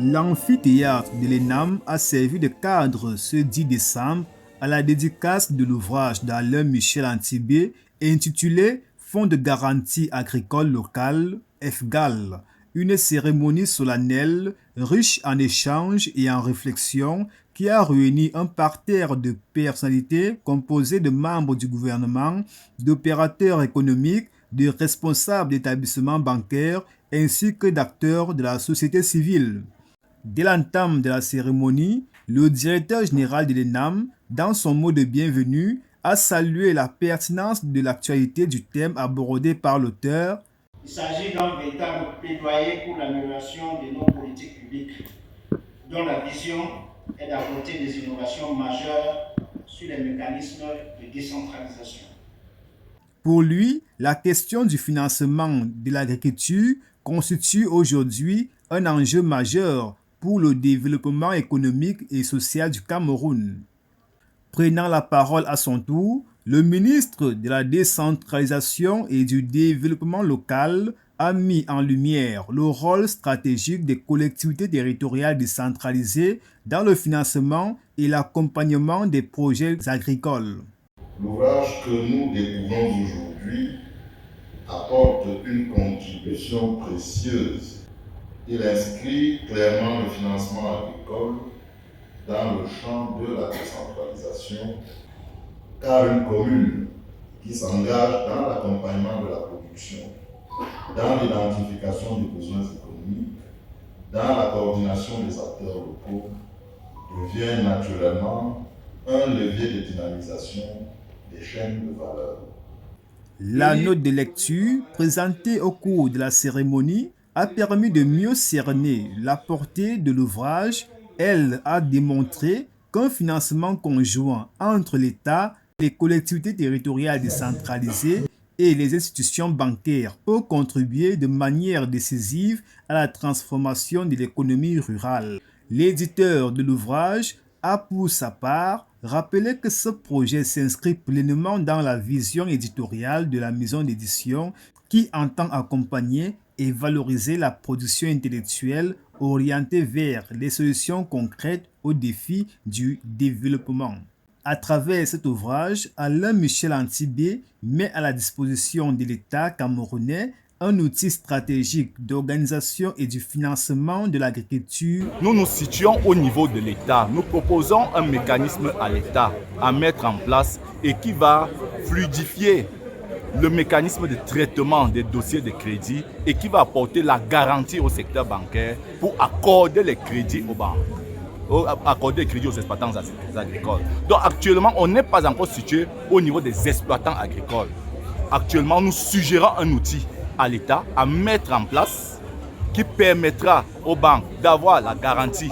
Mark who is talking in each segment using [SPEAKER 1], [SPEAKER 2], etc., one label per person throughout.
[SPEAKER 1] L'amphithéâtre de l'ENAM a servi de cadre ce 10 décembre à la dédicace de l'ouvrage d'Alain Michel Antibé intitulé Fonds de garantie agricole locale, FGAL, une cérémonie solennelle riche en échanges et en réflexions qui a réuni un parterre de personnalités composé de membres du gouvernement, d'opérateurs économiques, de responsables d'établissements bancaires ainsi que d'acteurs de la société civile. Dès l'entame de la cérémonie, le directeur général de l'ENAM, dans son mot de bienvenue, a salué la pertinence de l'actualité du thème abordé par l'auteur.
[SPEAKER 2] Il s'agit d'un véritable plaidoyer pour l'amélioration de nos politiques publiques, dont la vision est d'apporter des innovations majeures sur les mécanismes de décentralisation.
[SPEAKER 1] Pour lui, la question du financement de l'agriculture constitue aujourd'hui un enjeu majeur pour le développement économique et social du Cameroun. Prenant la parole à son tour, le ministre de la Décentralisation et du Développement local a mis en lumière le rôle stratégique des collectivités territoriales décentralisées dans le financement et l'accompagnement des projets agricoles.
[SPEAKER 3] L'ouvrage que nous découvrons aujourd'hui apporte une contribution précieuse. Il inscrit clairement le financement agricole dans le champ de la décentralisation, car une commune qui s'engage dans l'accompagnement de la production, dans l'identification des besoins économiques, dans la coordination des acteurs locaux, devient naturellement un levier de dynamisation des chaînes de valeur.
[SPEAKER 1] La note de lecture présentée au cours de la cérémonie a permis de mieux cerner la portée de l'ouvrage. Elle a démontré qu'un financement conjoint entre l'État, les collectivités territoriales décentralisées et les institutions bancaires peut contribuer de manière décisive à la transformation de l'économie rurale. L'éditeur de l'ouvrage a pour sa part rappelé que ce projet s'inscrit pleinement dans la vision éditoriale de la maison d'édition qui entend accompagner et valoriser la production intellectuelle orientée vers les solutions concrètes aux défis du développement. À travers cet ouvrage, Alain Michel Antibé met à la disposition de l'État camerounais un outil stratégique d'organisation et du financement de l'agriculture.
[SPEAKER 4] Nous nous situons au niveau de l'État. Nous proposons un mécanisme à l'État à mettre en place et qui va fluidifier le mécanisme de traitement des dossiers de crédit et qui va apporter la garantie au secteur bancaire pour accorder les crédits aux banques, accorder les crédits aux exploitants agricoles. Donc actuellement, on n'est pas encore situé au niveau des exploitants agricoles. Actuellement, nous suggérons un outil à l'État à mettre en place qui permettra aux banques d'avoir la garantie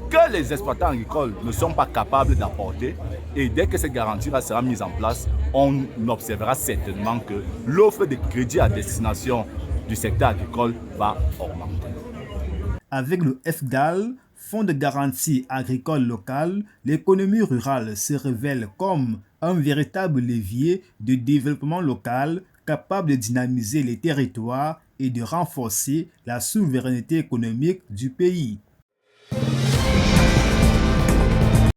[SPEAKER 4] que les exploitants agricoles ne sont pas capables d'apporter. Et dès que cette garantie-là sera mise en place, on observera certainement que l'offre de crédit à destination du secteur agricole va augmenter.
[SPEAKER 1] Avec le FGAL, Fonds de garantie agricole locale, l'économie rurale se révèle comme un véritable levier de développement local capable de dynamiser les territoires et de renforcer la souveraineté économique du pays.